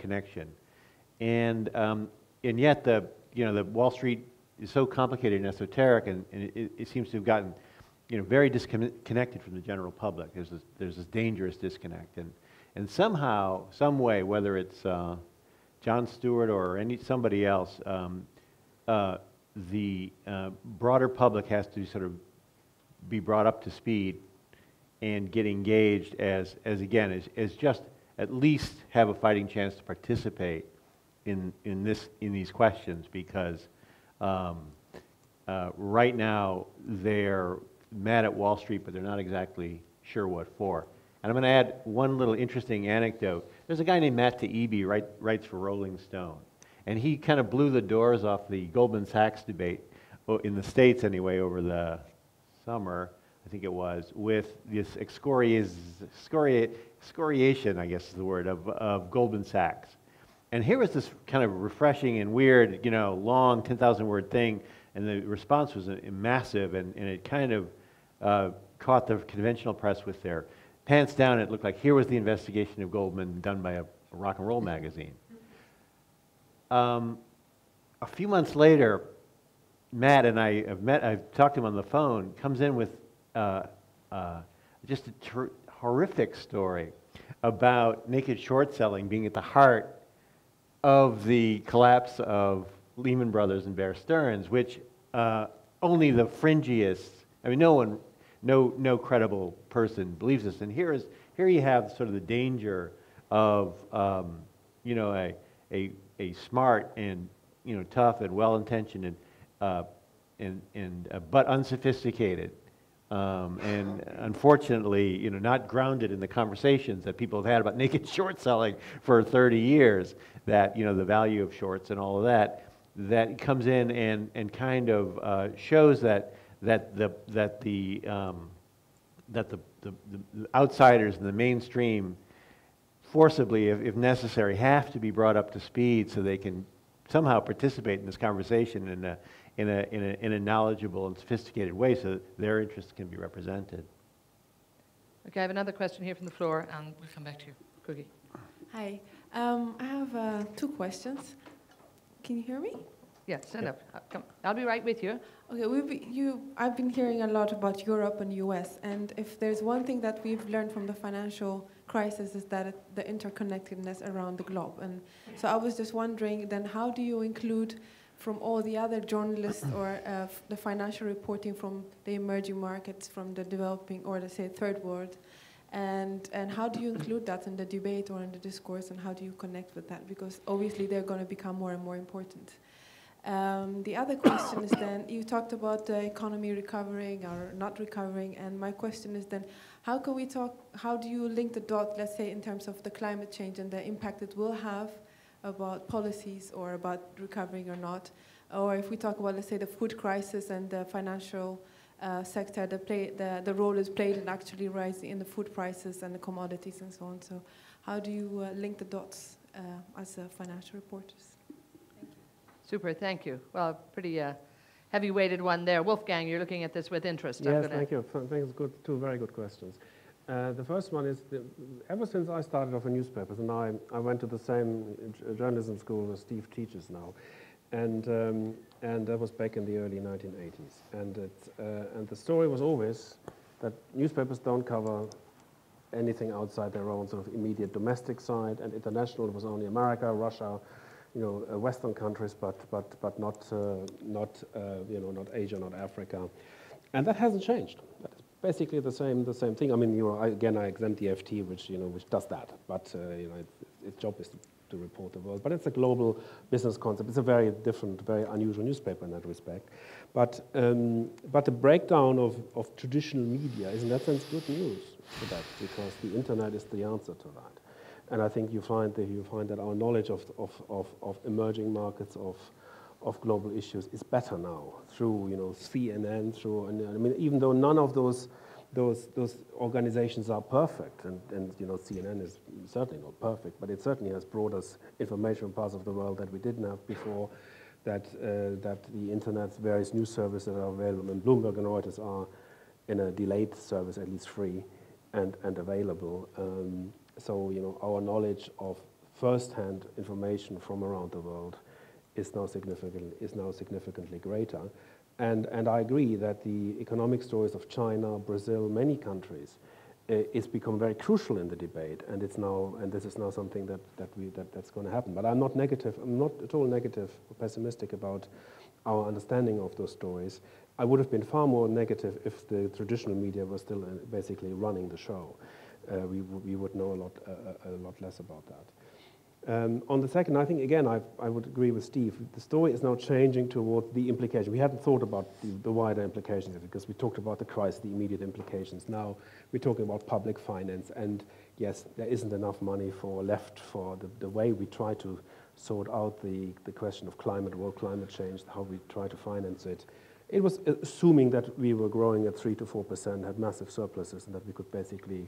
connection. And yet the Wall Street is so complicated and esoteric, and it seems to have gotten very disconnected from the general public. There's this dangerous disconnect, and somehow, some way, whether it's Jon Stewart or somebody else, the broader public has to sort of be brought up to speed and get engaged as just at least have a fighting chance to participate in these questions, because right now they're mad at Wall Street, but they're not exactly sure what for. And I'm going to add one little interesting anecdote. There's a guy named Matt Taibbi, writes for Rolling Stone, and he kind of blew the doors off the Goldman Sachs debate, in the States anyway, over the summer, I think it was, with this excoriation, I guess is the word, of Goldman Sachs. And here was this kind of refreshing and weird, long 10,000 word thing, and the response was massive, and it kind of caught the conventional press with their pants down. It looked like here was the investigation of Goldman done by a rock and roll magazine. A few months later, Matt and I've talked to him on the phone, comes in with just a horrific story about naked short selling being at the heart of the collapse of Lehman Brothers and Bear Stearns, which only the fringiest, no credible person believes this. And here you have sort of the danger of a smart and tough and well-intentioned and but unsophisticated, and unfortunately not grounded in the conversations that people have had about naked short selling for 30 years. That the value of shorts and all of that comes in and kind of shows that the outsiders in the mainstream forcibly, if necessary, have to be brought up to speed so they can somehow participate in this conversation in a knowledgeable and sophisticated way, so that their interests can be represented. Okay, I have another question here from the floor, and we'll come back to you. Cookie. Hi, I have 2 questions. Can you hear me? Yeah, stand up. Come. I'll be right with you. Okay, I've been hearing a lot about Europe and US, and if there's one thing that we've learned from the financial crisis is that the interconnectedness around the globe. And so I was just wondering, then how do you include from all the other journalists or the financial reporting from the emerging markets, from the developing or let's say third world, and how do you include that in the debate or in the discourse, and how do you connect with that? Because obviously they're going to become more and more important. The other question is then, you talked about the economy recovering or not recovering, and my question is then, how do you link the dot, let's say, in terms of the climate change and the impact it will have about policies or about recovering or not? Or if we talk about, let's say, the food crisis and the financial sector, the role is played in actually rising in the food prices and the commodities and so on. So how do you link the dots as financial reporters? Super, thank you. Well, pretty heavy-weighted one there. Wolfgang, you're looking at this with interest. Yes, thank you. Thanks. Two very good questions. The first one is, ever since I started off in newspapers, and I went to the same journalism school as Steve teaches now, and that was back in the early 1980s. And the story was always that newspapers don't cover anything outside their own sort of immediate domestic side, and international was only America, Russia, Western countries, but not Asia, not Africa, and that hasn't changed. That is basically the same thing. I mean, I exempt the FT, which does that, but its job is to report the world. But it's a global business concept. It's a very different, very unusual newspaper in that respect. But the breakdown of traditional media is in that sense good news for that, because the internet is the answer to that. And I think you find that our knowledge of emerging markets, of global issues is better now through CNN, even though none of those organizations are perfect, and CNN is certainly not perfect, but it certainly has brought us information from parts of the world that we didn't have before. That the internet's various news services that are available, and Bloomberg and Reuters are in a delayed service, at least free and available. So our knowledge of first-hand information from around the world is now significantly greater. And I agree that the economic stories of China, Brazil, many countries, it's become very crucial in the debate, and this is now something that's going to happen. But I'm not negative. I'm not at all negative or pessimistic about our understanding of those stories. I would have been far more negative if the traditional media were still basically running the show. We would know a lot less about that. On the second, I think, again, I would agree with Steve. The story is now changing toward the implication. We hadn't thought about the wider implications because we talked about the crisis, the immediate implications. Now we're talking about public finance. And yes, there isn't enough money left for the way we try to sort out the question of world climate change, how we try to finance it. It was assuming that we were growing at 3 to 4%, had massive surpluses, and that we could basically,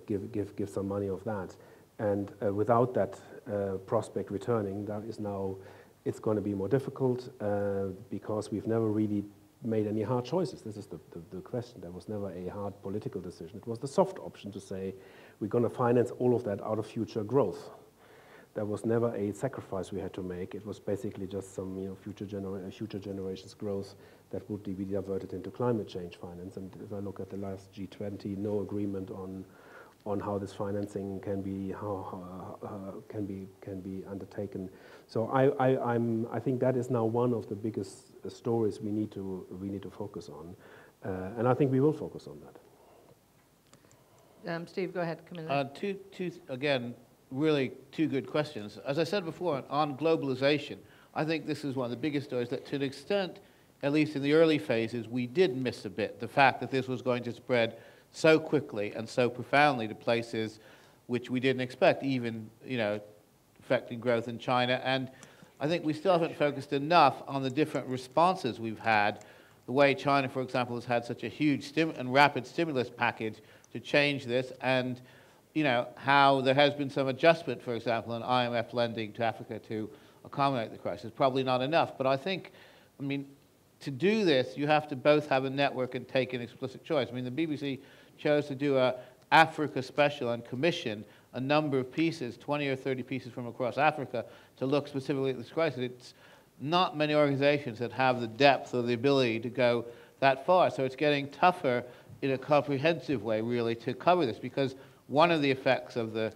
give some money of that. And without that prospect returning, it's going to be more difficult because we've never really made any hard choices. This is the question. There was never a hard political decision. It was the soft option to say, we're going to finance all of that out of future growth. There was never a sacrifice we had to make. It was basically just some future generations' growth that would be diverted into climate change finance. And if I look at the last G20, no agreement on how this financing can be undertaken. So I think that is now one of the biggest stories we need to focus on, and I think we will focus on that. Steve, go ahead. Come in. Again, really two good questions. As I said before, on globalization, I think this is one of the biggest stories that, to an extent, at least in the early phases, we did miss a bit. The fact that this was going to spread so quickly and so profoundly to places which we didn't expect, even, affecting growth in China. And I think we still haven't focused enough on the different responses we've had, the way China, for example, has had such a huge and rapid stimulus package to change this, and how there has been some adjustment, for example, in IMF lending to Africa to accommodate the crisis. Probably not enough, but I think, to do this, you have to both have a network and take an explicit choice. The BBC chose to do a Africa special and commission a number of pieces, 20 or 30 pieces from across Africa, to look specifically at this crisis. It's not many organizations that have the depth or the ability to go that far, so it's getting tougher in a comprehensive way, really, to cover this, because one of the effects of the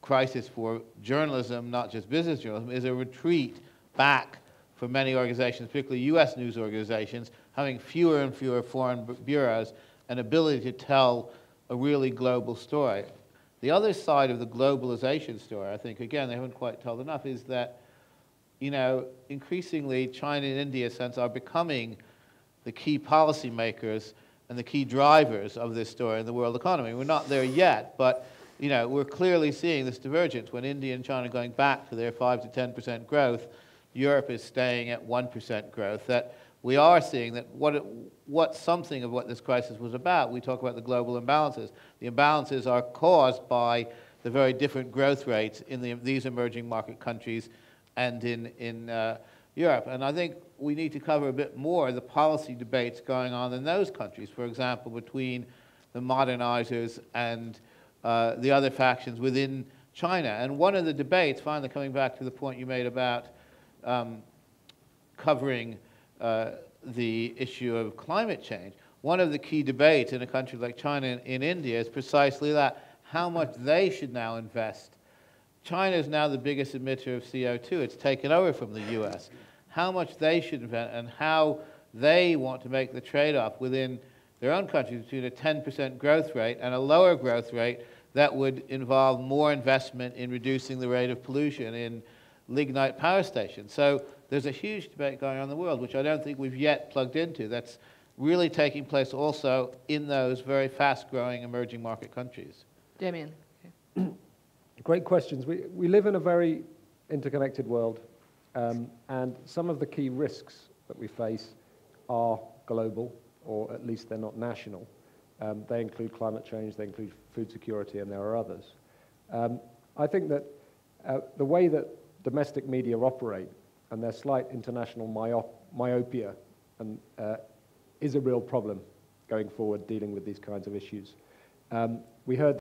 crisis for journalism, not just business journalism, is a retreat back for many organizations, particularly U.S. news organizations, having fewer and fewer foreign bureaus and ability to tell a really global story. The other side of the globalization story, I think, again, they haven't quite told enough, is that, increasingly China and India, since, are becoming the key policymakers and the key drivers of this story in the world economy. We're not there yet, but we're clearly seeing this divergence. When India and China are going back to their 5 to 10% growth, Europe is staying at 1% growth. That we are seeing that what something of what this crisis was about. We talk about the global imbalances. The imbalances are caused by the very different growth rates in these emerging market countries and in Europe. And I think we need to cover a bit more the policy debates going on in those countries, for example, between the modernizers and the other factions within China. And one of the debates, finally coming back to the point you made about covering the issue of climate change, one of the key debates in a country like China and in India is precisely that, how much they should now invest. China is now the biggest emitter of CO2. It's taken over from the US. How much they should invest and how they want to make the trade-off within their own countries between a 10% growth rate and a lower growth rate that would involve more investment in reducing the rate of pollution in lignite power stations. So there's a huge debate going on in the world, which I don't think we've yet plugged into, that's really taking place also in those very fast-growing emerging market countries. Damien. Okay. Great questions. We live in a very interconnected world, and some of the key risks that we face are global, or at least they're not national. They include climate change, they include food security, and there are others. I think that the way that domestic media operate and their slight international myopia is a real problem going forward dealing with these kinds of issues. We heard